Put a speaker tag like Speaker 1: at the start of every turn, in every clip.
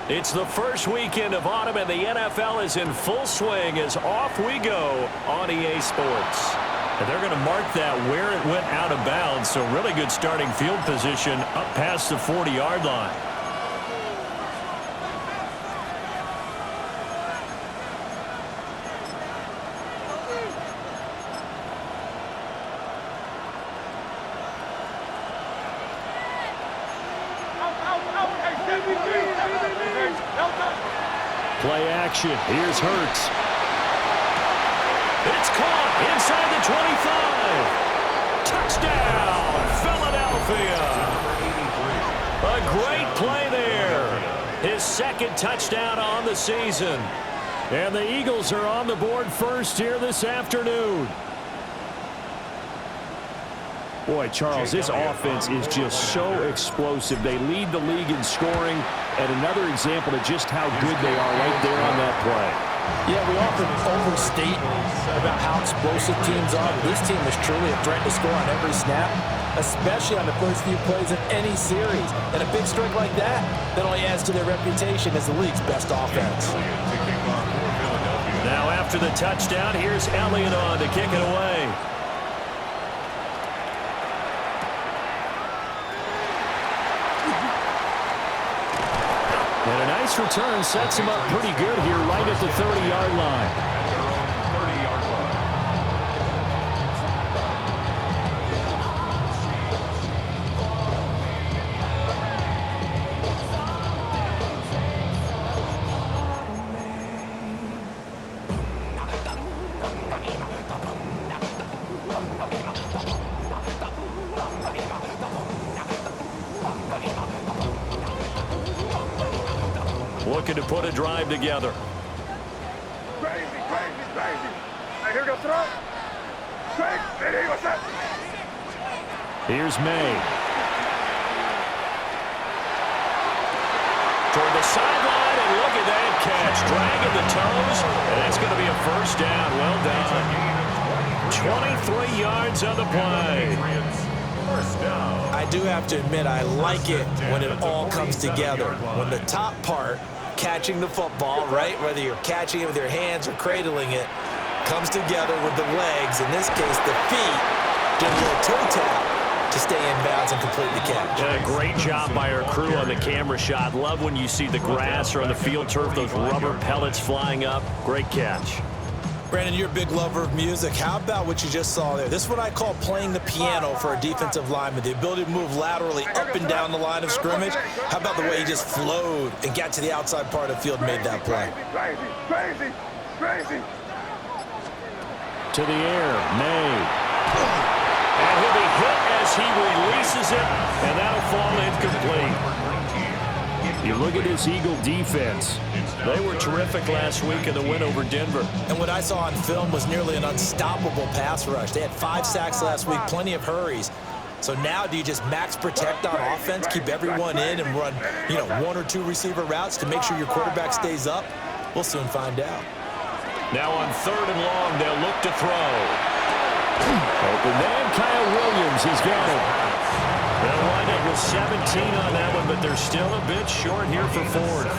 Speaker 1: It's the first weekend of autumn, and the NFL is in full swing as off we go on EA Sports. And they're going to mark that where it went out of bounds, so really good starting field position up past the 40-yard line. Play action. Here's Hurts. It's caught inside the 25. Touchdown, Philadelphia. A great play there. His second touchdown on the season. And the Eagles are on the board first here this afternoon. Boy, Charles, this offense is just so explosive. They lead the league in scoring, and another example of just how good they are right there on that play.
Speaker 2: Yeah, we often overstate about how explosive teams are. This team is truly a threat to score on every snap, especially on the first few plays of any series. And a big strike like that only adds to their reputation as the league's best offense.
Speaker 1: Now after the touchdown, here's Elliott on to kick it away. And a nice return sets him up pretty good here right at the 30-yard line. Looking to put a drive together.
Speaker 3: Crazy. Hey, here we go, throw. Crazy, what's that?
Speaker 1: Here's May. Toward the sideline, and look at that catch. Dragging the toes, and that's going to be a first down. Well done. 23 yards on the play.
Speaker 2: I do have to admit, I like it when it all comes together. When the top part, catching the football, right, whether you're catching it with your hands or cradling it, comes together with the legs, in this case the feet, doing a little toe tap to stay in bounds and complete the catch.
Speaker 1: Yeah, great job by our crew on the camera shot. Love when you see the grass or on the field turf, those rubber pellets flying up. Great catch.
Speaker 2: Brandon, you're a big lover of music. How about what you just saw there? This is what I call playing the piano for a defensive lineman. The ability to move laterally up and down the line of scrimmage. How about the way he just flowed and got to the outside part of the field and made that play?
Speaker 3: Crazy.
Speaker 1: To the air, May. And he'll be hit as he releases it, and that'll fall incomplete. You look at this Eagle defense. They were terrific last week in the win over Denver.
Speaker 2: And what I saw on film was nearly an unstoppable pass rush. They had 5 sacks last week, plenty of hurries. So now do you just max protect on offense, keep everyone in, and run, 1 or 2 receiver routes to make sure your quarterback stays up? We'll soon find out.
Speaker 1: Now on 3rd and long, they'll look to throw. Open man, Kyle Williams has got it. They'll wind up with 17 on that one, but they're still a bit short here for 4th.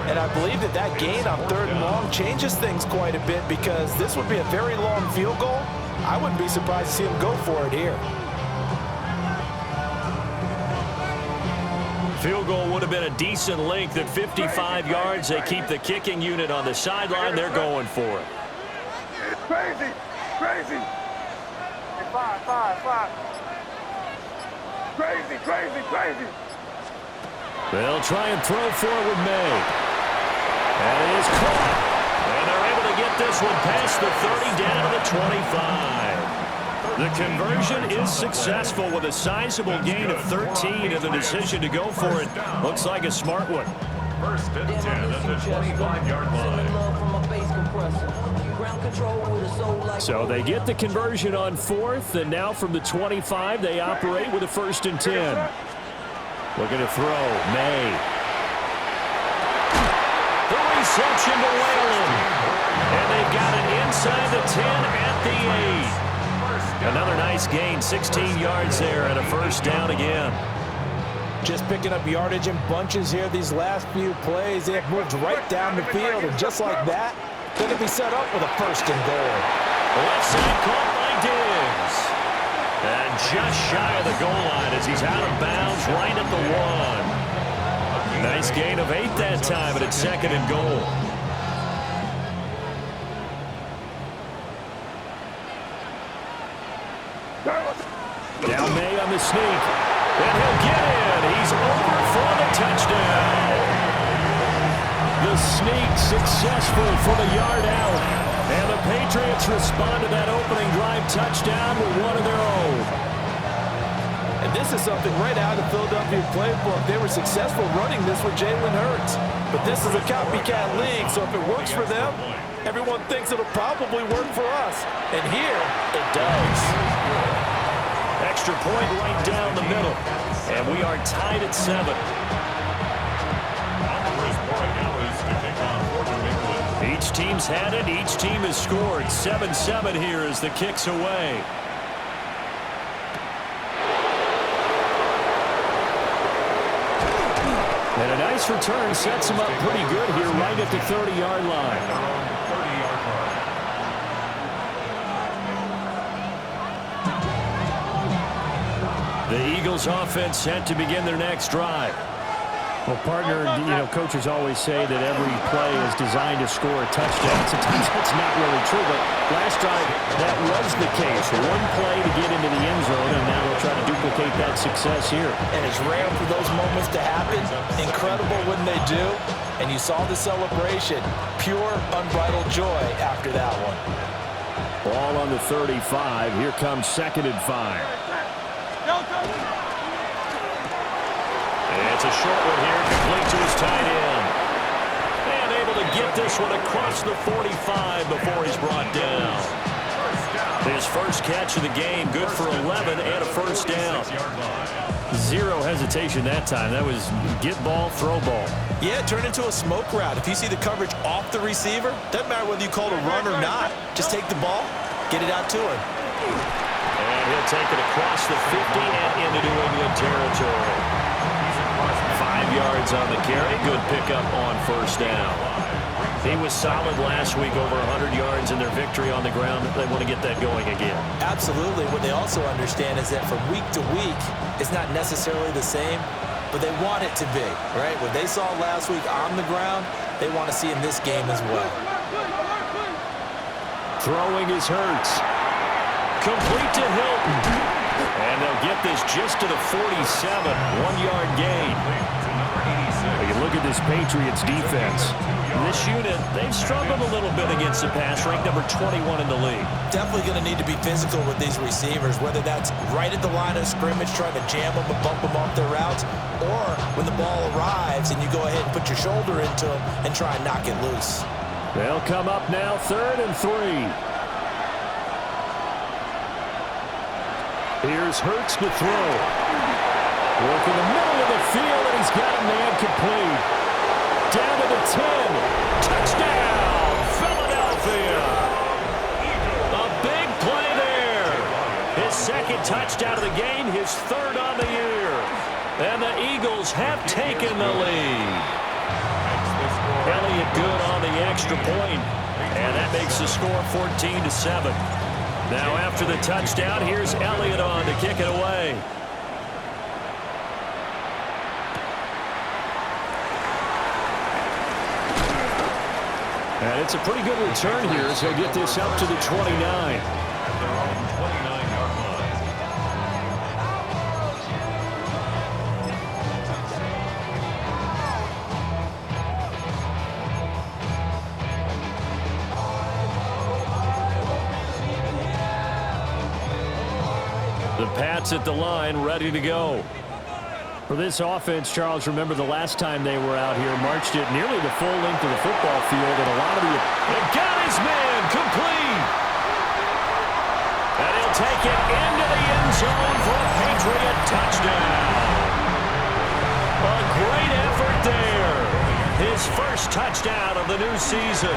Speaker 2: And I believe that gain on 3rd and long changes things quite a bit, because this would be a very long field goal. I wouldn't be surprised to see him go for it here.
Speaker 1: Field goal would have been a decent length at 55 yards. They keep the kicking unit on the sideline. They're going for it.
Speaker 3: Crazy. Five. Crazy, crazy, crazy.
Speaker 1: They'll try and throw forward May. And it is caught. And they're able to get this one past the 30 down to the 25. The conversion is successful with a sizable gain of 13 and the decision to go for it looks like a smart one.
Speaker 4: First and 10 at the 25-yard line.
Speaker 1: So they get the conversion on fourth, and now from the 25, they operate with a first and 10. Looking to throw, May. The reception to Whalen. And they've got it inside the 10 at the 8. Another nice gain, 16 yards there and a first down again.
Speaker 2: Just picking up yardage in bunches here these last few plays. They have moved right down the field, and just like that, they're going to be set up with a first and goal.
Speaker 1: Left side caught by Diggs. And just shy of the goal line as he's out of bounds right at the 1. Nice gain of 8 that time, and it's second and goal. Now May on the sneak. And he'll get in. He's over for the touchdown. The sneak successful for the yard out. And the Patriots respond to that opening drive touchdown with one of their own.
Speaker 2: And this is something right out of the Philadelphia playbook. They were successful running this with Jalen Hurts. But this is a copycat league, so if it works for them, everyone thinks it'll probably work for us. And here, it does.
Speaker 1: Extra point right down the middle. And we are tied at 7. Each team's had it. Each team has scored. 7-7 here as the kick's away. And a nice return sets him up pretty good here right at the 30-yard line. The Eagles offense set to begin their next drive. Well, partner, coaches always say that every play is designed to score a touchdown. Sometimes that's not really true, but last drive, that was the case. One play to get into the end zone, and now they'll try to duplicate that success here.
Speaker 2: And it's rare for those moments to happen. Incredible when they do. And you saw the celebration. Pure, unbridled joy after that one.
Speaker 1: Ball on the 35. Here comes 2nd and 5. It's a short one here, complete to his tight end. And able to get this one across the 45 before he's brought down. His first catch of the game, good for 11 and a first down. Zero hesitation that time. That was get ball, throw ball.
Speaker 2: Yeah, it turned into a smoke route. If you see the coverage off the receiver, doesn't matter whether you call it a run or not. Just take the ball, get it out to him.
Speaker 1: And he'll take it across the 50 and into New England territory. 5 yards on the carry. Good pickup on first down. He was solid last week, over 100 yards in their victory on the ground. They want to get that going again.
Speaker 2: Absolutely. What they also understand is that from week to week, it's not necessarily the same, but they want it to be, right? What they saw last week on the ground, they want to see in this game as well.
Speaker 1: Throwing is Hurts. Complete to Hilton. And they'll get this just to the 47. 1-yard gain. You look at this Patriots defense. This unit, they've struggled a little bit against the pass, ranked number 21 in the league.
Speaker 2: Definitely going to need to be physical with these receivers, whether that's right at the line of scrimmage trying to jam them and bump them off their routes, or when the ball arrives and you go ahead and put your shoulder into them and try and knock it loose.
Speaker 1: They'll come up now 3rd and 3. Here's Hurts to throw. Work in the middle of the field, and he's got a man complete. Down to the 10. Touchdown, Philadelphia. A big play there. His 2nd touchdown of the game, his 3rd on the year. And the Eagles have taken the lead. Elliott good on the extra point, and that makes the score 14-7. Now after the touchdown, here's Elliott on to kick it away. And it's a pretty good return here as he'll get this up to the 29. Pats at the line, ready to go. For this offense, Charles, remember the last time they were out here, marched it nearly the full length of the football field, and a lot of the... It got his man complete! And he'll take it into the end zone for a Patriot touchdown. A great effort there. His first touchdown of the new season.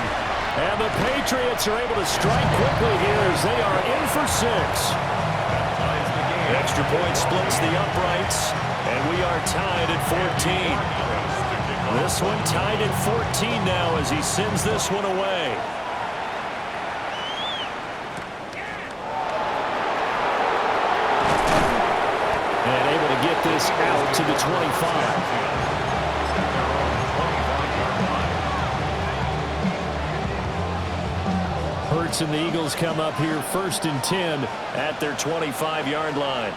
Speaker 1: And the Patriots are able to strike quickly here as they are in for 6. Extra point splits the uprights, and we are tied at 14. This one tied at 14 now as he sends this one away. And able to get this out to the 25. Hurts and the Eagles come up here 1st and 10 at their 25-yard line.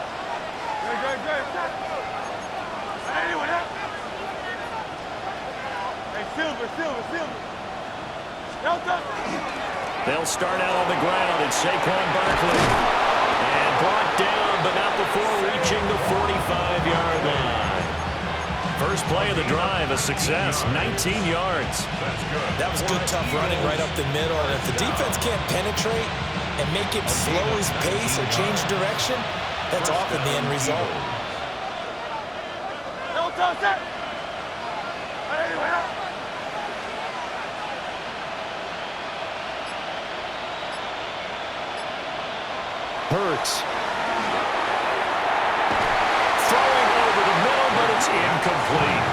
Speaker 1: They'll start out on the ground. It's Saquon Barkley. And brought down, but not before reaching the 45-yard line. First play of the drive, a success, 19 yards.
Speaker 2: That was good, tough running right up the middle. And if the defense can't penetrate and make him slow his pace or change direction, that's often the end result.
Speaker 1: Hurts. Throwing over the middle, but it's incomplete.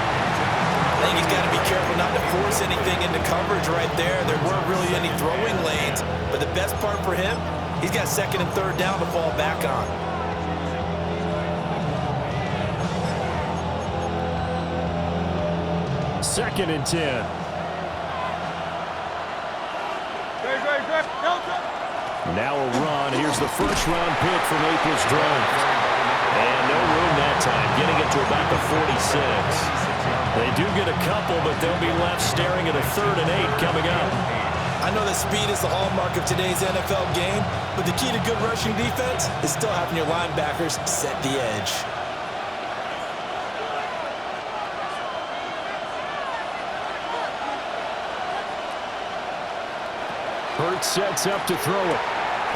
Speaker 2: I think he's got to be careful not to force anything into coverage right there. There weren't really any throwing lanes, but the best part for him, he's got 2nd and 3rd down to fall back on.
Speaker 1: Second and 10. Now a run. Here's the first-round pick from April's draft. And no room that time, getting it to about the 46. They do get a couple, but they'll be left staring at a 3rd and 8 coming up.
Speaker 2: I know that speed is the hallmark of today's NFL game, but the key to good rushing defense is still having your linebackers set the edge.
Speaker 1: Hurts sets up to throw it.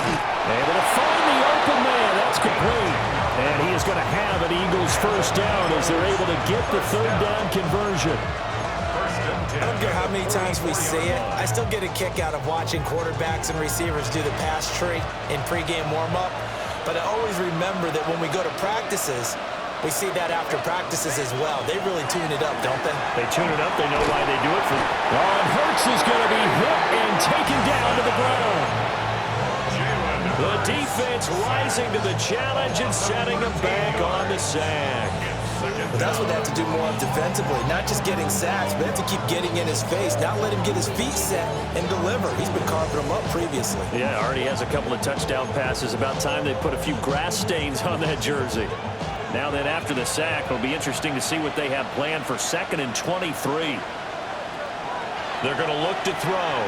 Speaker 1: Able to find the open man. That's complete. And he is going to have an Eagles first down as they're able to get the 3rd down conversion.
Speaker 2: I don't care how many times we see it. I still get a kick out of watching quarterbacks and receivers do the pass tree in pregame warm-up. But I always remember that when we go to practices, we see that after practices as well. They really tune it up, don't they?
Speaker 1: They tune it up. They know why they do it. And Hurts is going to be hit and taken down to the ground. The defense rising to the challenge and setting him back on the sack.
Speaker 2: But that's what they have to do more defensively. Not just getting sacks, but they have to keep getting in his face. Not let him get his feet set and deliver. He's been carving them up previously.
Speaker 1: Yeah, already has a couple of touchdown passes. About time they put a few grass stains on that jersey. Now then, after the sack, it'll be interesting to see what they have planned for 2nd and 23. They're going to look to throw.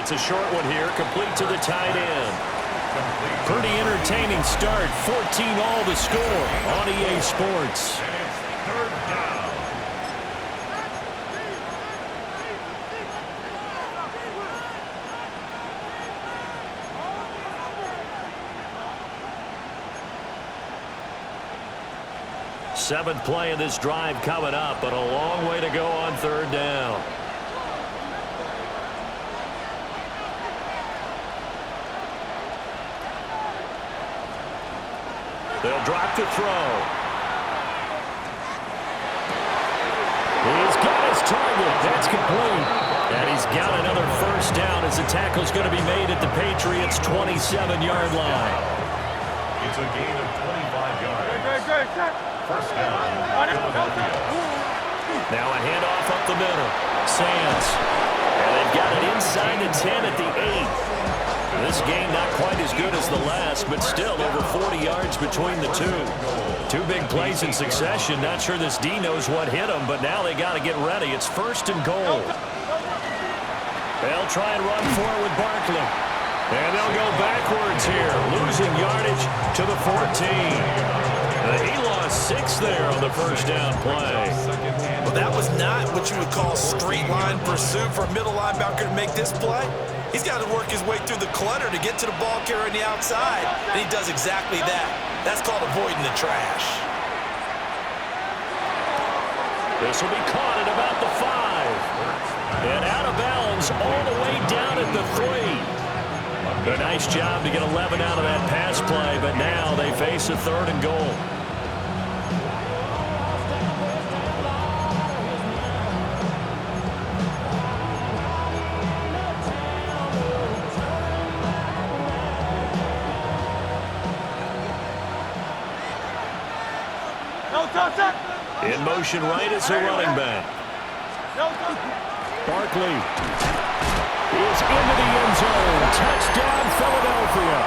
Speaker 1: It's a short one here, complete to the tight end. Pretty entertaining start, 14-all the score on EA Sports.
Speaker 3: And it's 3rd down.
Speaker 1: Seventh play of this drive coming up, but a long way to go on 3rd down. They'll drop to throw. He's got his target. That's complete. And he's got another first down as the tackle's going to be made at the Patriots' 27-yard line.
Speaker 3: It's a gain of 25 yards. First down.
Speaker 1: Now a handoff up the middle. Sands. And they've got it inside the 10 at the 8. This game not quite as good as the last, but still over 40 yards between the two. Two big plays in succession. Not sure this D knows what hit them, but now they got to get ready. It's 1st and goal. They'll try and run forward with Barkley. And they'll go backwards here, losing yardage to the 14. He lost 6 there on the first down play.
Speaker 2: Well, that was not what you would call straight line pursuit for a middle linebacker to make this play. He's got to work his way through the clutter to get to the ball carrier on the outside, and he does exactly that. That's called avoiding the trash.
Speaker 1: This will be caught at about the 5. And out of bounds all the way down at the 3. A nice job to get 11 out of that pass play, but now they face a 3rd and goal. In motion right is a running back. Barkley is into the end zone. Touchdown, Philadelphia.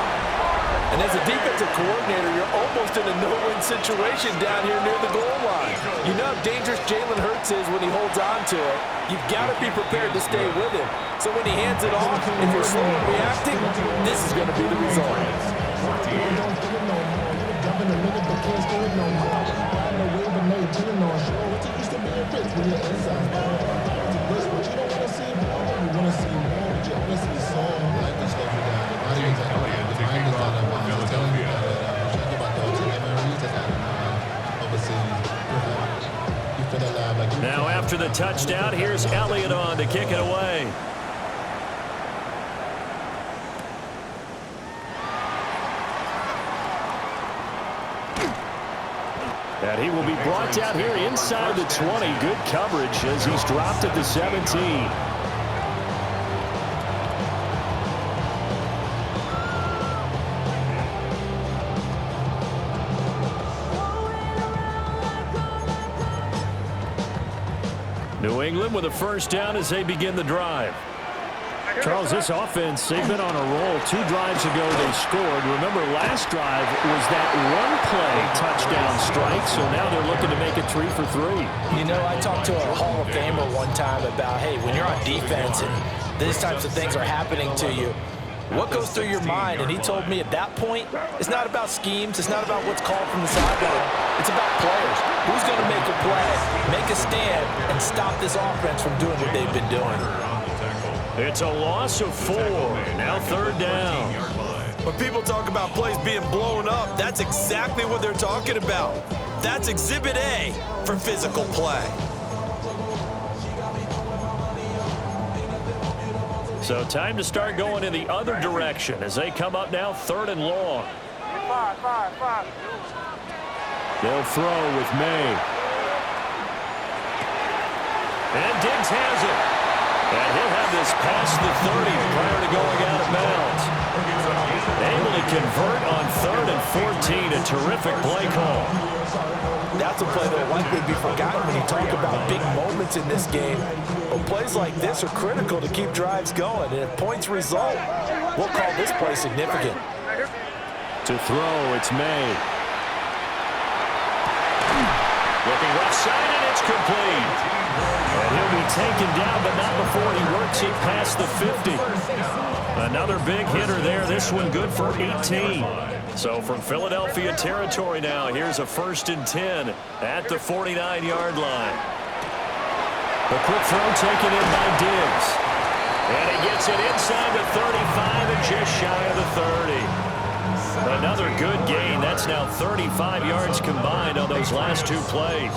Speaker 2: And as a defensive coordinator, you're almost in a no-win situation down here near the goal line. You know how dangerous Jalen Hurts is when he holds on to it. You've got to be prepared to stay with him. So when he hands it off, if you're slow in reacting, this is going to be the result.
Speaker 1: Now after the touchdown, here's Elliott on to kick it away. And he will be brought down here inside the 20. Good coverage as he's dropped at the 17. New England with a first down as they begin the drive. Charles, this offense, they've been on a roll. 2 drives ago they scored. Remember, last drive was that one-play touchdown strike, so now they're looking to make it 3 for 3.
Speaker 2: You know, I talked to a Hall of Famer one time about, hey, when you're on defense and these types of things are happening to you, what goes through your mind? And he told me at that point, it's not about schemes. It's not about what's called from the sideline. It's about players. Who's going to make a play, make a stand, and stop this offense from doing what they've been doing?
Speaker 1: It's a loss of 4. Now 3rd down.
Speaker 2: When people talk about plays being blown up, that's exactly what they're talking about. That's Exhibit A for physical play.
Speaker 1: So time to start going in the other direction as they come up now 3rd and long. They'll throw with May. And Diggs has it. And he'll have this past the 30 prior to going out of bounds. Able to convert on 3rd and 14. A terrific play call.
Speaker 2: That's a play that will likely be forgotten when you talk about big moments in this game. But plays like this are critical to keep drives going. And if points result, we'll call this play significant.
Speaker 1: To throw, it's May. Looking left side, and it's complete. And he'll be taken down, but not before he works it past the 50. Another big hitter there. This one good for 18. So from Philadelphia territory now, here's a 1st and 10 at the 49-yard line. A quick throw taken in by Diggs. And he gets it inside the 35 and just shy of the 30. Another good gain. That's now 35 yards combined on those last 2 plays.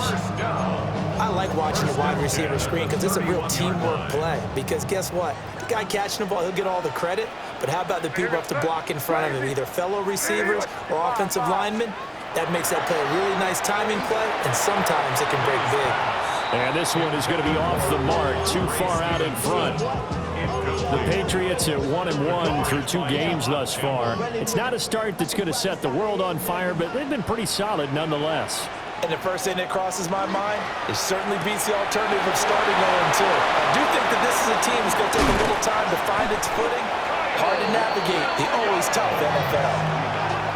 Speaker 2: I like watching the wide receiver screen because it's a real teamwork play. Because guess what? The guy catching the ball, he'll get all the credit. But how about the people up to block in front of him, either fellow receivers or offensive linemen? That makes that play a really nice timing play, and sometimes it can break big.
Speaker 1: And this one is going to be off the mark, too far out in front. The Patriots at 1-1 through 2 games thus far. It's not a start that's going to set the world on fire, but they've been pretty solid nonetheless.
Speaker 2: And the first thing that crosses my mind is certainly beats the alternative of starting 0-2. I do think that this is a team that's going to take a little time to find its footing. Hard to navigate the always tough NFL.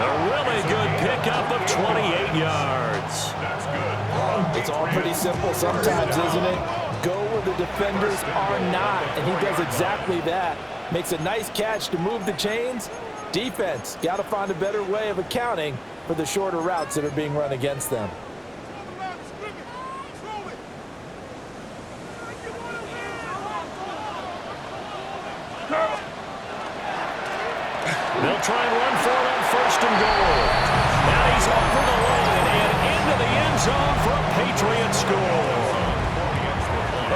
Speaker 1: A really good pickup of 28 yards.
Speaker 2: It's all pretty simple sometimes, isn't it? Go where the defenders are not, and he does exactly that. Makes a nice catch to move the chains. Defense, got to find a better way of accounting for the shorter routes that are being run against them.
Speaker 1: They'll try and run for it on 1st and goal. Now he's over the line and into the end zone for a Patriot score.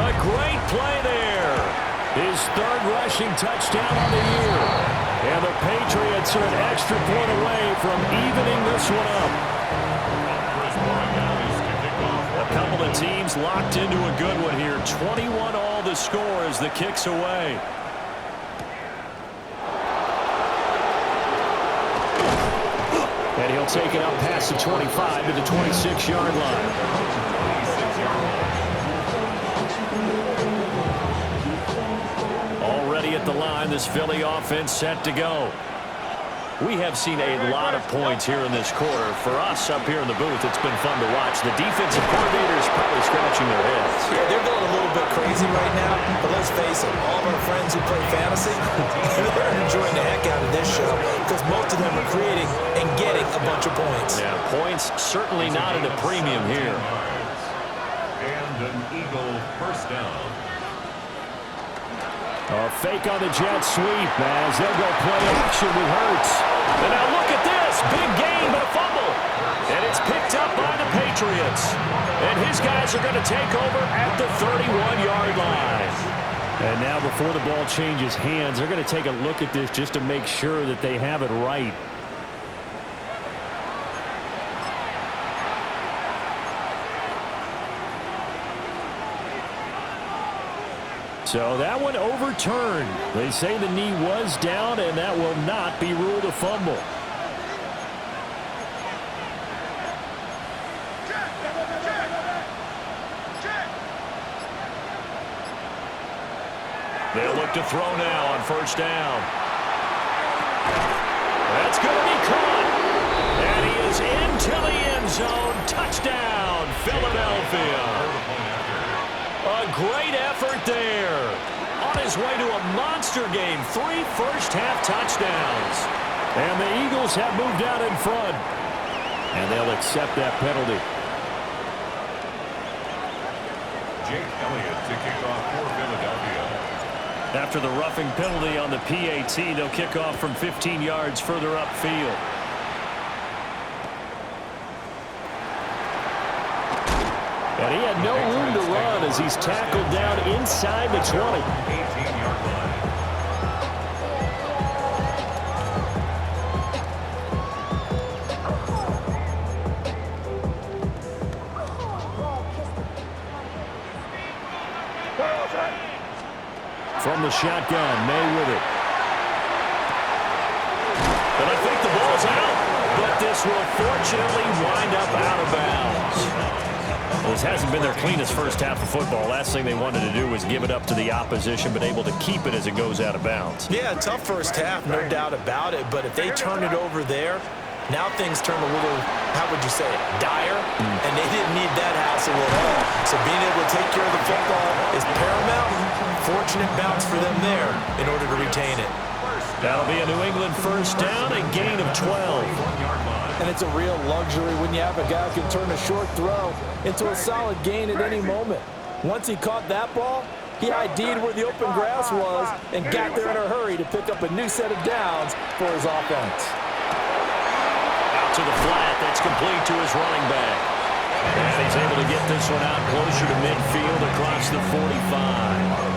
Speaker 1: A great play there. His 3rd rushing touchdown on the year. And the Patriots are an extra point away from evening this one up. A couple of teams locked into a good one here. 21-all the score as the kick's away. And he'll take it up past the 25 to the 26-yard line. Already at the line, this Philly offense set to go. We have seen a lot of points here in this quarter. For us up here in the booth, it's been fun to watch. The defensive coordinators probably scratching their heads.
Speaker 2: Yeah, they're going a little bit crazy right now, but let's face it, all of our friends who play fantasy, they're enjoying the heck out of this show because most of them are creating and getting a bunch of points.
Speaker 1: Yeah, points certainly not at a premium here.
Speaker 3: And an Eagle 1st down.
Speaker 1: A fake on the jet sweep as they'll go play action with Hurts. And now look at this. Big gain, but a fumble. And it's picked up by the Patriots. And his guys are going to take over at the 31-yard line. And now before the ball changes hands, they're going to take a look at this just to make sure that they have it right. So that one overturned. They say the knee was down, and that will not be ruled a fumble. They'll look to throw now on 1st down. That's going to be caught. And he is into the end zone. Touchdown, Philadelphia. A great effort there. On his way to a monster game. 3 first-half touchdowns. And the Eagles have moved out in front. And they'll accept that penalty.
Speaker 3: Jake Elliott to kick off for Philadelphia.
Speaker 1: After the roughing penalty on the PAT, they'll kick off from 15 yards further upfield. And he had no room to run as he's tackled down inside the 20.
Speaker 3: 18-yard line.
Speaker 1: From the shotgun, May with it. And I think the ball's out, but this will fortunately wind up out of bounds. Well, this hasn't been their cleanest first half of football. Last thing they wanted to do was give it up to the opposition, but able to keep it as it goes out of bounds.
Speaker 2: Yeah, tough first half, no doubt about it. But if they turn it over there, now things turn a little, how would you say it, dire? And they didn't need that hassle at all. So being able to take care of the football is paramount. Fortunate bounce for them there in order to retain it.
Speaker 1: That'll be a New England 1st down, a gain of 12.
Speaker 2: And it's a real luxury when you have a guy who can turn a short throw into a solid gain at any moment. Once he caught that ball, he ID'd where the open grass was and got there in a hurry to pick up a new set of downs for his offense.
Speaker 1: Out to the flat, that's complete to his running back. And he's able to get this one out closer to midfield across the 45.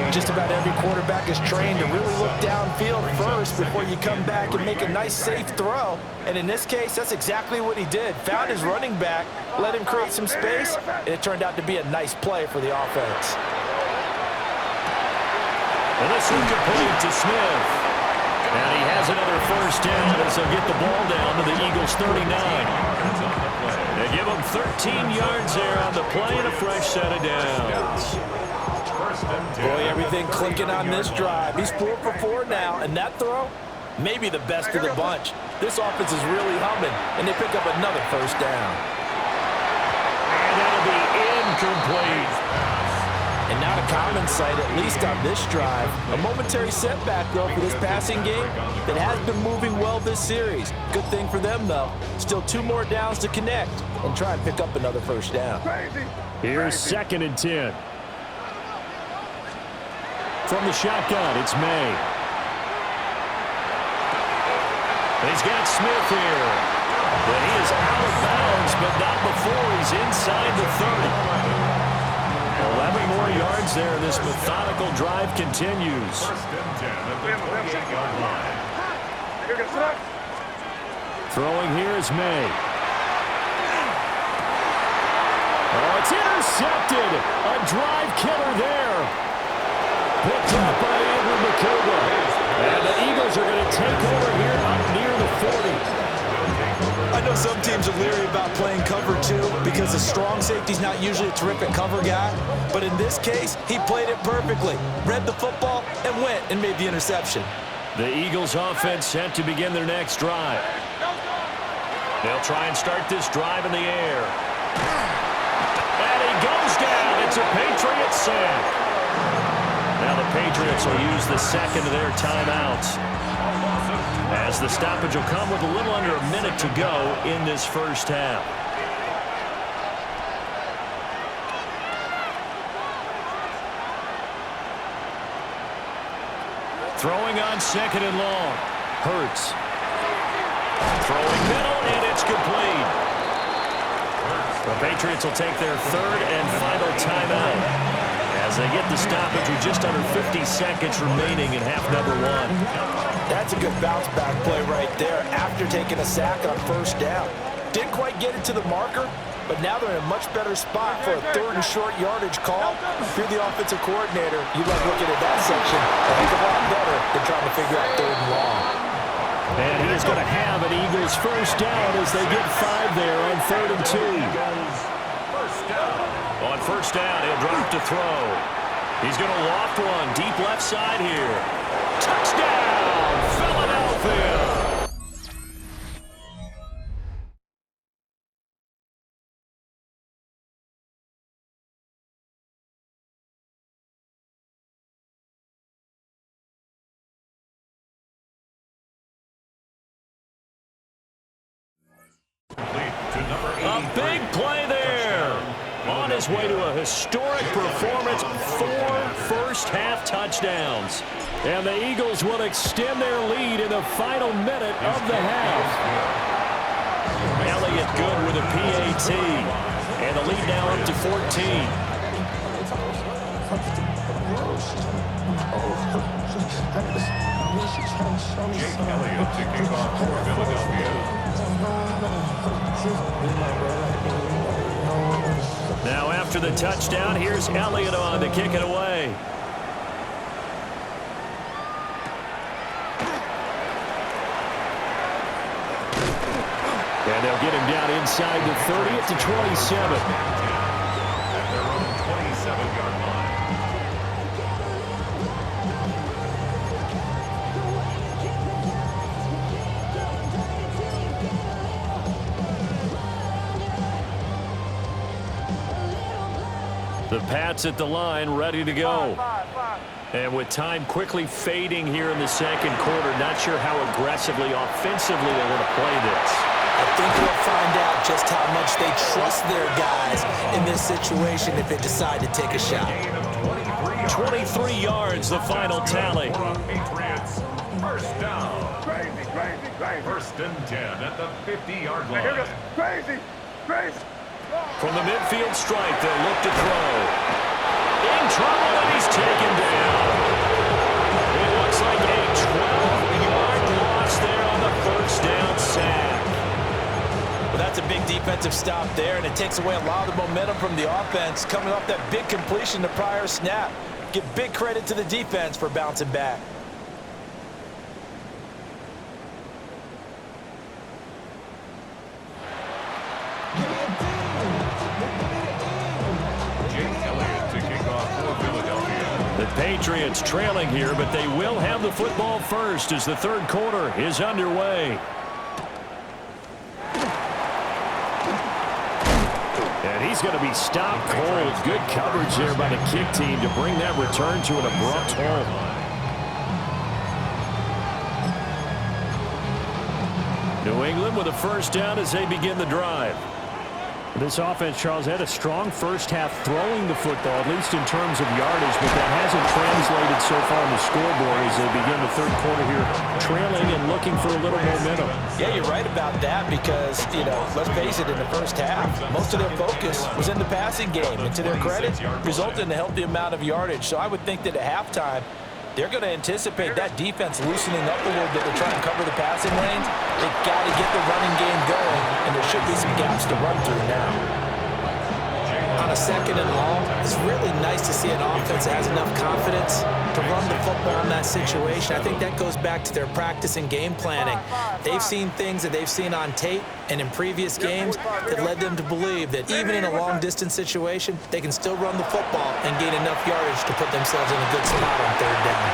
Speaker 2: Just about every quarterback is trained to really look downfield first before you come back and make a nice, safe throw. And in this case, that's exactly what he did. Found his running back, let him create some space, and it turned out to be a nice play for the offense.
Speaker 1: And this one complete to Smith. And he has another 1st down as they'll get the ball down to the Eagles' 39. They give him 13 yards there on the play and a fresh set of downs.
Speaker 2: Boy, everything clicking on this drive. He's 4 for 4 now, and that throw, maybe the best of the bunch. This offense is really humming, and they pick up another 1st down.
Speaker 1: And that'll be incomplete.
Speaker 2: And not a common sight, at least on this drive. A momentary setback, though, for this passing game that has been moving well this series. Good thing for them, though. Still 2 more downs to connect and try and pick up another first down.
Speaker 1: Here's 2nd and 10. From the shotgun, it's May. He's got Smith here. But he is out of bounds, but not before he's inside the 30. 11 more yards there. This methodical drive continues.
Speaker 3: 1st and 10 at the 28-yard line.
Speaker 1: Throwing here is May. Oh, it's intercepted. A drive killer there. Picked up by Andrew McCouga. And the Eagles are going to take over here up near the 40.
Speaker 2: I know some teams are leery about playing cover 2 because the strong safety's not usually a terrific cover guy. But in this case, he played it perfectly. Read the football and went and made the interception.
Speaker 1: The Eagles offense set to begin their next drive. They'll try and start this drive in the air. And he goes down. It's a Patriots sack. Now the Patriots will use the second of their timeouts, as the stoppage will come with a little under a minute to go in this first half. Throwing on 2nd and long. Hurts. Throwing middle, and it's complete. The Patriots will take their 3rd and final timeout as they get the stoppage with just under 50 seconds remaining in half number 1.
Speaker 2: That's a good bounce-back play right there after taking a sack on 1st down. Didn't quite get it to the marker, but now they're in a much better spot for a 3rd and short yardage call. If you're the offensive coordinator, you like looking at that section a heck of a lot better than trying to figure out 3rd and long.
Speaker 1: And he's going to have an Eagles first down as they get 5 there on 3rd and 2. On 1st down, he'll drop to throw. He's going to loft one deep left side here. Touchdown, Philadelphia! A big play there. On his way to a historic performance, 4 first-half touchdowns. And the Eagles will extend their lead in the final minute of the half. Elliott good with a PAT. And the lead now up to 14.
Speaker 3: Jake Elliott to kick off for Philadelphia.
Speaker 1: Now after the touchdown, here's Elliott on to kick it away. And they'll get him down inside the 30 at the 27.
Speaker 3: At their own 27-yard line.
Speaker 1: The Pats at the line, ready to go. And with time quickly fading here in the 2nd quarter, not sure how aggressively, offensively they're going to play this.
Speaker 2: I think we'll find out just how much they trust their guys in this situation if they decide to take a shot.
Speaker 1: 23 yards, the final tally.
Speaker 3: Patriots, first down. 1st and 10 at the 50-yard line.
Speaker 1: From the midfield strike, they'll look to throw. In trouble, and he's taken down. It looks like a 12-yard loss there on the first down sack.
Speaker 2: Well, that's a big defensive stop there, and it takes away a lot of the momentum from the offense coming off that big completion the prior snap. Give big credit to the defense for bouncing back.
Speaker 1: The Patriots trailing here, but they will have the football first as the 3rd quarter is underway. And he's going to be stopped cold. Good coverage there by the kick team to bring that return to an abrupt halt. New England with a first down as they begin the drive. This offense, Charles, had a strong first half throwing the football, at least in terms of yardage, but that hasn't translated so far on the scoreboard as they begin the third quarter here, trailing and looking for a little momentum.
Speaker 2: Yeah, you're right about that because, let's face it, in the first half, most of their focus was in the passing game. And to their credit, resulted in a healthy amount of yardage. So I would think that at halftime, they're going to anticipate that defense loosening up a little bit to try and cover the passing lanes. They've got to get the running game going, and there should be some gaps to run through now. On a second and long, it's really nice to see an offense that has enough confidence to run the football in that situation. I think that goes back to their practice and game planning. They've seen things that they've seen on tape and in previous games that led them to believe that even in a long-distance situation, they can still run the football and gain enough yardage to put themselves in a good spot on third down.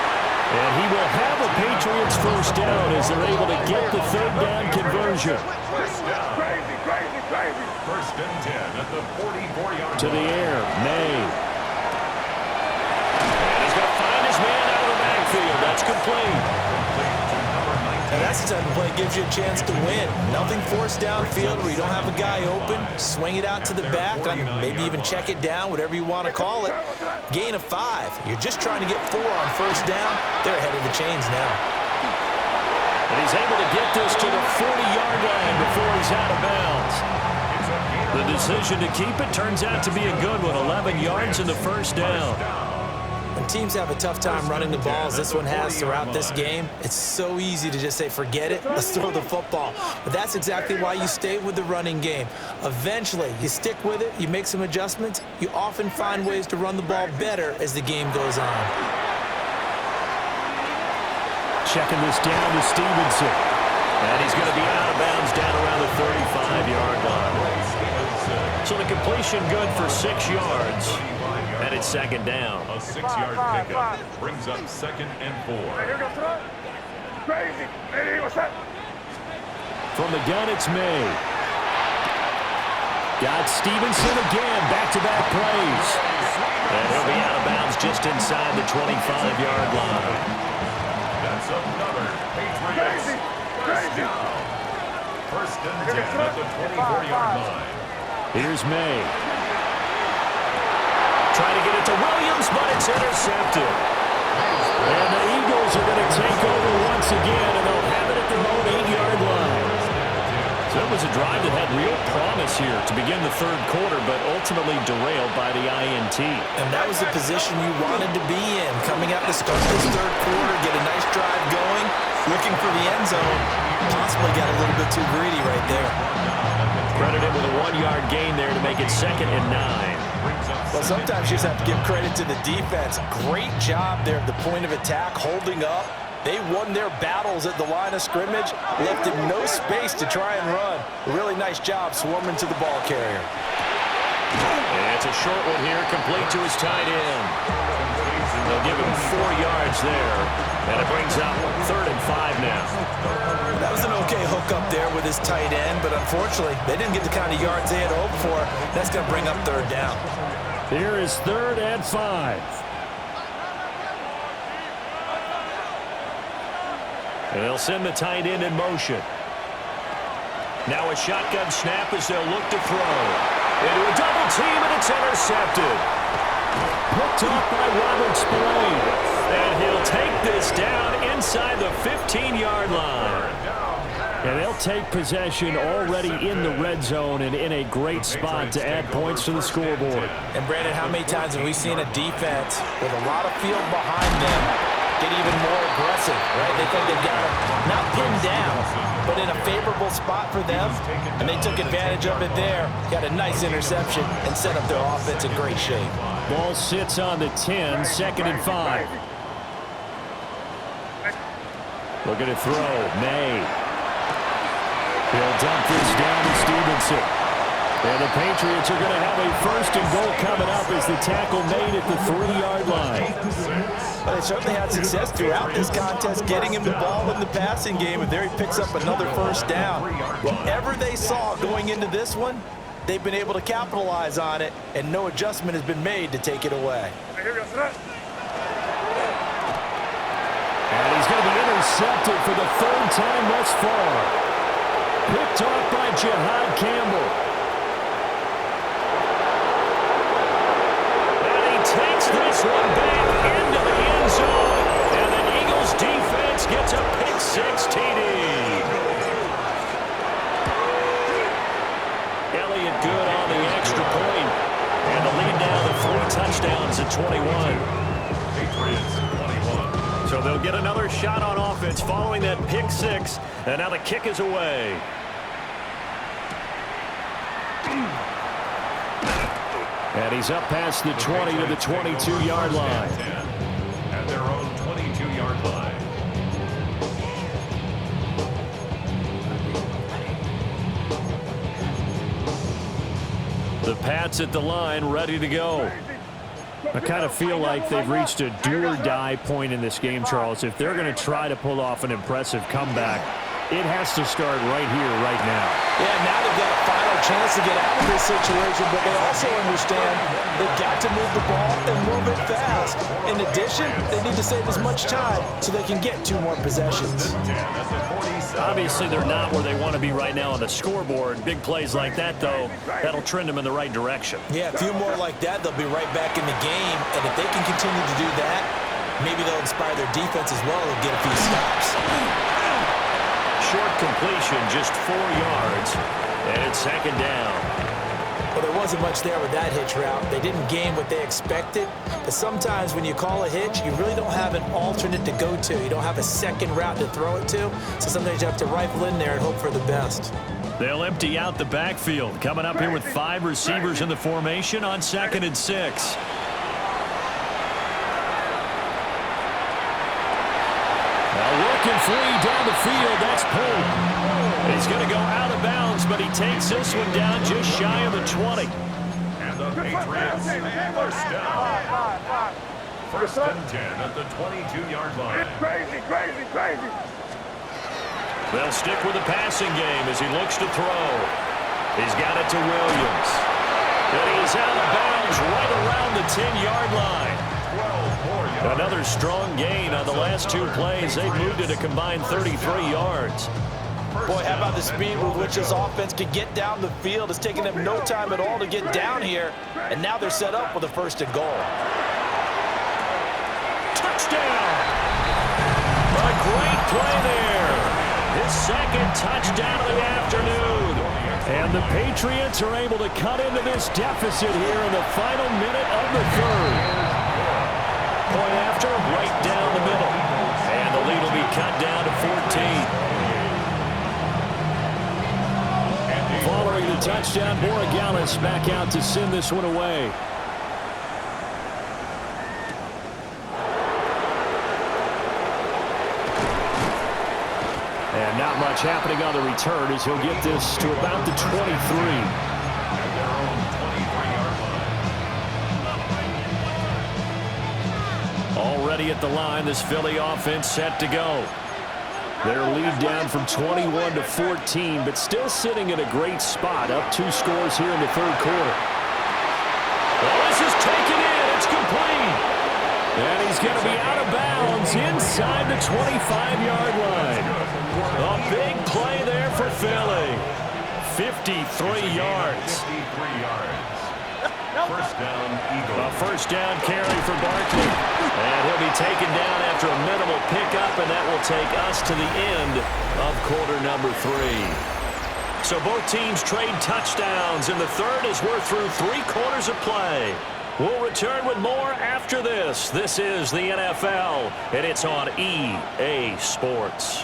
Speaker 1: And he will have a Patriots first down as they're able to get the third down conversion.
Speaker 3: First and 10 at the 44-yard line.
Speaker 1: To the air, May. And he's going to find his man out of the backfield. That's complete.
Speaker 2: And that's the type of play that gives you a chance to win. Nothing forced downfield where you don't have a guy open. Swing it out to the back, maybe even check it down, whatever you want to call it. Gain of 5. You're just trying to get 4 on first down. They're ahead of the chains now.
Speaker 1: And he's able to get this to the 40-yard line before he's out of bounds. The decision to keep it turns out to be a good one. 11 yards in the first down.
Speaker 2: When teams have a tough time running the ball, as this one has throughout this game, it's so easy to just say, forget it, let's throw the football. But that's exactly why you stay with the running game. Eventually, you stick with it, you make some adjustments, you often find ways to run the ball better as the game goes on.
Speaker 1: Checking this down to Stevenson. And he's going to be out of bounds down around the 35-yard line. So the completion good for 6 yards. And it's second down.
Speaker 3: A 6-yard pickup brings up second and 4.
Speaker 1: From the gun, it's May. Got Stevenson again, back-to-back plays. And he'll be out of bounds just inside the 25-yard line.
Speaker 3: That's another Patriots first down. First and 10 at the 24-yard line.
Speaker 1: Here's May. Trying to get it to Williams, but it's intercepted. And the Eagles are going to take over once again, and they'll have it at their own 8-yard line. So it was a drive that had real promise here to begin the third quarter, but ultimately derailed by the INT.
Speaker 2: And that was the position you wanted to be in. Coming out to start this third quarter, get a nice drive going, looking for the end zone. Possibly got a little bit too greedy right there.
Speaker 1: Credited with a 1-yard gain there to make it second and 9.
Speaker 2: Well, sometimes you just have to give credit to the defense. Great job there at the point of attack, holding up. They won their battles at the line of scrimmage, left him no space to try and run. A really nice job swarming to the ball carrier.
Speaker 1: And it's a short one here, complete to his tight end. They'll give him 4 yards there, and it brings up third and 5 now.
Speaker 2: That was an okay hook up there with his tight end, but unfortunately, they didn't get the kind of yards they had hoped for. That's going to bring up third down.
Speaker 1: Here is third and 5. And they'll send the tight end in motion. Now a shotgun snap as they'll look to throw. Into a double team, and it's intercepted. Picked off by Robert Spillane. And he'll take this down inside the 15-yard line. And they'll take possession already in the red zone and in a great spot to add points to the scoreboard.
Speaker 2: And Brandon, how many times have we seen a defense with a lot of field behind them get even more aggressive, right? They think they've got them not pinned down, but in a favorable spot for them, and they took advantage of it there, got a nice interception, and set up their offense in great shape.
Speaker 1: Ball sits on the 10, second and 5. Looking to throw, May. He'll dump this down to Stevenson. And the Patriots are going to have a first and goal coming up as the tackle made at the 3-yard line.
Speaker 2: Well, they certainly had success throughout this contest, getting him the ball in the passing game, and there he picks up another first down. Whatever they saw going into this one, they've been able to capitalize on it, and no adjustment has been made to take it away.
Speaker 1: And he's going to be intercepted for the third time thus far. Picked off by Jihad Campbell. And he takes this one back into the end zone. And the Eagles defense gets a pick-6 TD. Elliott good on the extra point. And the lead now to 3 touchdowns at 21.
Speaker 3: Patriots 21.
Speaker 1: So they'll get another shot on offense following that pick-6. And now the kick is away. And he's up past the 20 to the 22-yard line.
Speaker 3: At their own 22-yard line.
Speaker 1: The Pats at the line, ready to go. I kind of feel like they've reached a do-or-die point in this game, Charles. If they're going to try to pull off an impressive comeback, it has to start right here, right now.
Speaker 2: Yeah, now they've got a final chance to get out of this situation, but they also understand they've got to move the ball and move it fast. In addition, they need to save as much time so they can get 2 more possessions.
Speaker 1: Obviously, they're not where they want to be right now on the scoreboard. Big plays like that, though, that'll trend them in the right direction.
Speaker 2: Yeah, a few more like that, they'll be right back in the game. And if they can continue to do that, maybe they'll inspire their defense as well and get a few stops.
Speaker 1: Short completion, just 4 yards, and it's second down.
Speaker 2: Well, there wasn't much there with that hitch route. They didn't gain what they expected, but sometimes when you call a hitch, you really don't have an alternate to go to. You don't have a second route to throw it to, so sometimes you have to rifle in there and hope for the best.
Speaker 1: They'll empty out the backfield, coming up here with 5 receivers in the formation on 2nd and 6. Working free down the field, that's Pope. He's going to go out of bounds, but he takes this one down just shy of the 20.
Speaker 3: And the Patriots, first down. First and 10 at the 22-yard line.
Speaker 5: Crazy.
Speaker 1: They'll stick with the passing game as he looks to throw. He's got it to Williams. And he's out of bounds right around the 10-yard line. Another strong gain on the last 2 plays. They've moved it a combined 33 yards.
Speaker 2: Boy, how about the speed with which this offense can get down the field? It's taken them no time at all to get down here, and now they're set up with a 1st and goal.
Speaker 1: Touchdown! A great play there. His 2nd touchdown of the afternoon. And the Patriots are able to cut into this deficit here in the final minute of the 3rd. Point after, right down the middle. And the lead will be cut down to 14. Following the touchdown, Borregales back out to send this one away. And not much happening on the return as he'll get this to about the 23. Already at the line, this Philly offense set to go. Their lead down from 21 to 14, but still sitting in a great spot, up 2 scores here in the 3rd quarter. Well, this is taken in. It's complete. And he's going to be out of bounds inside the 25-yard line. A big play there for Philly. 53 yards.
Speaker 3: 53 yards. First down, Eagles.
Speaker 1: A first down carry for Barkley. And he'll be taken down after a minimal pickup, and that will take us to the end of quarter number 3. So both teams trade touchdowns in the 3rd as we're through 3 quarters of play. We'll return with more after this. This is the NFL, and it's on EA Sports.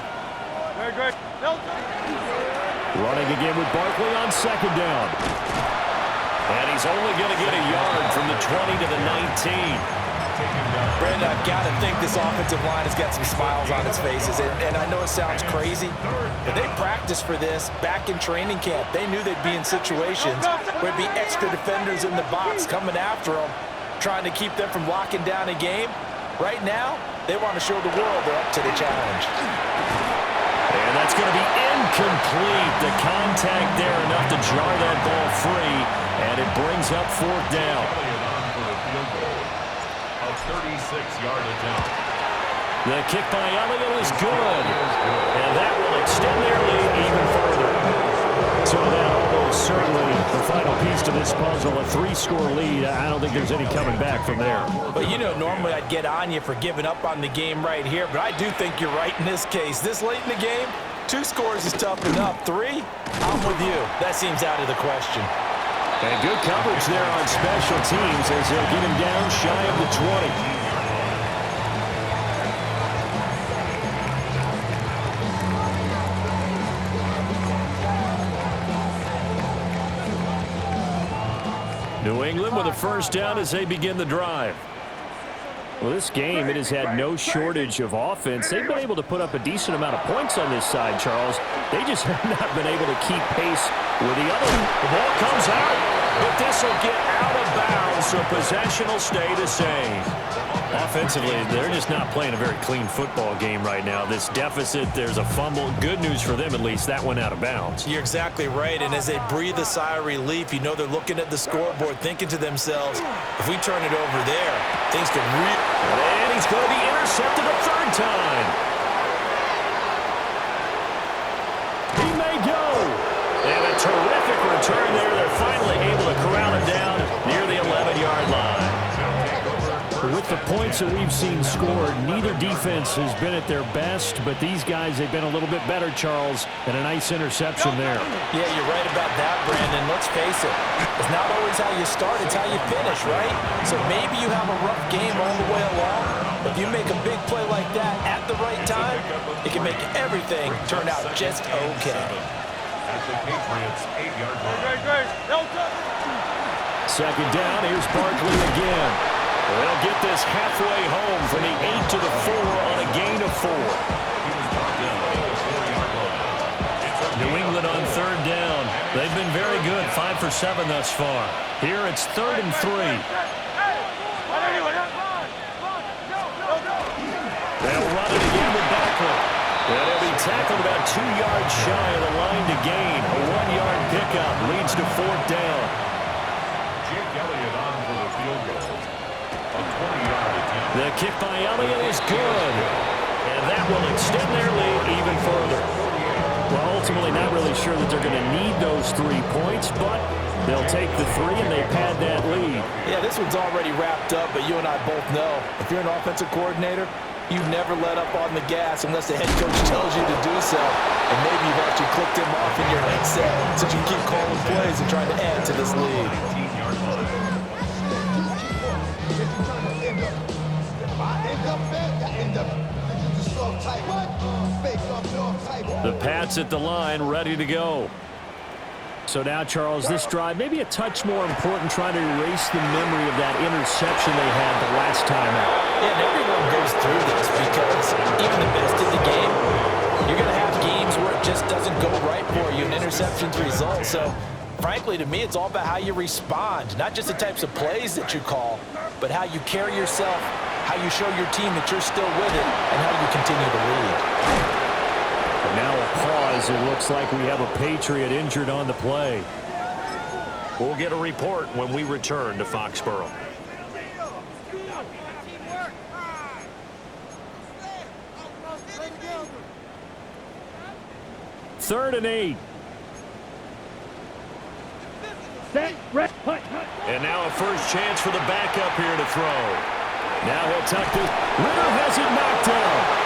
Speaker 1: Running again with Barkley on 2nd down. And he's only going to get a yard from the 20 to the 19.
Speaker 2: Brandon, I've got to think this offensive line has got some smiles on its faces. And I know it sounds crazy, but they practiced for this back in training camp. They knew they'd be in situations where there'd be extra defenders in the box coming after them, trying to keep them from locking down a game. Right now, they want to show the world they're up to the challenge.
Speaker 1: And that's going to be incomplete. The contact there enough to jar that ball free. brings up 4th down.
Speaker 3: A 36-yard attempt.
Speaker 1: The kick by Elliott is good. And that will extend their lead even further. So that almost certainly the final piece to this puzzle, a 3-score lead. I don't think there's any coming back from there.
Speaker 2: But, you know, normally I'd get on you for giving up on the game right here, but I do think you're right in this case. This late in the game, 2 scores is tough enough. 3, I'm with you. That seems out of the question.
Speaker 1: And good coverage there on special teams as they'll get him down shy of the 20. New England with a 1st down as they begin the drive. Well, this game, it has had no shortage of offense. They've been able to put up a decent amount of points on this side, Charles. They just have not been able to keep pace with the other. The ball comes out, but this will get out of bounds, so possession will stay the same. Offensively, they're just not playing a very clean football game right now. This deficit, there's a fumble. Good news for them, at least. That went out of bounds.
Speaker 2: You're exactly right, and as they breathe a sigh of relief, you know they're looking at the scoreboard, thinking to themselves, if we turn it over there, things could
Speaker 1: And he's going to be intercepted a 3rd time. He may go. And a terrific return there. They're finally able to corral him down near the 11-yard line. With the points that we've seen scored, neither defense has been at their best, but these guys, they've been a little bit better, Charles, and a nice interception there.
Speaker 2: Yeah, you're right about that, Brandon. Let's face it. It's not always how you start, it's how you finish, right? So maybe you have a rough game all the way along, but if you make a big play like that at the right time, it can make everything turn out just okay.
Speaker 3: At the Patriots' 8-yard line.
Speaker 1: 2nd down, here's Barkley again. They'll get this halfway home from the 8 to the 4 on a gain of 4. New England on 3rd down. They've been very good, 5 for 7 thus far. Here it's 3rd and 3. They'll run it again with Barkley. And he'll be tackled about 2 yards shy of the line to gain. A 1-yard pickup leads to 4th down.
Speaker 3: Jake Elliott on for the field goal. A 20-yard attempt.
Speaker 1: The kick by Elliott is good. And that will extend their lead even further. Well, ultimately not really sure that they're going to need those 3 points, but they'll take the 3 and they pad that lead.
Speaker 2: Yeah, this one's already wrapped up, but you and I both know if you're an offensive coordinator, you never let up on the gas unless the head coach tells you to do so. And maybe you've actually clicked him off in your headset so you can keep calling plays and trying to add to this lead.
Speaker 3: 19-yard line.
Speaker 1: The Pats at the line, ready to go. So now, Charles, this drive maybe a touch more important, trying to erase the memory of that interception they had the last time out.
Speaker 2: Yeah, and everyone goes through this because even the best in the game, you're going to have games where it just doesn't go right for you, and interceptions result. So, frankly, to me, it's all about how you respond, not just the types of plays that you call, but how you carry yourself, how you show your team that you're still with it, and how you continue to lead.
Speaker 1: And now a pause. It looks like we have a Patriot injured on the play. We'll get a report when we return to Foxborough. Third and 8. And now a first chance for the backup here to throw. Now he'll tuck this. Ritter has it knocked down.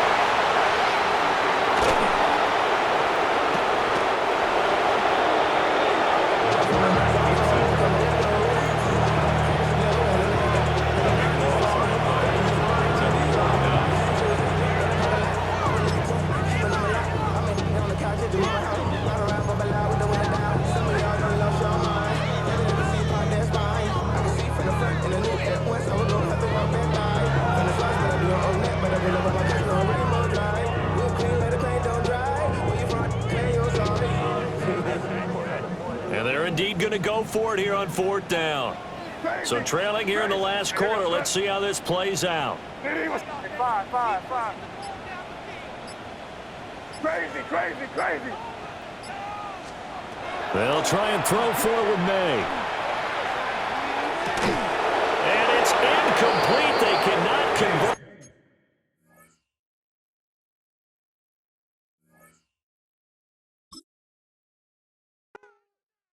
Speaker 1: Go for it here on 4th down. So trailing here in the last quarter. Let's see how this plays out.
Speaker 5: Crazy.
Speaker 1: They'll try and throw for it with May.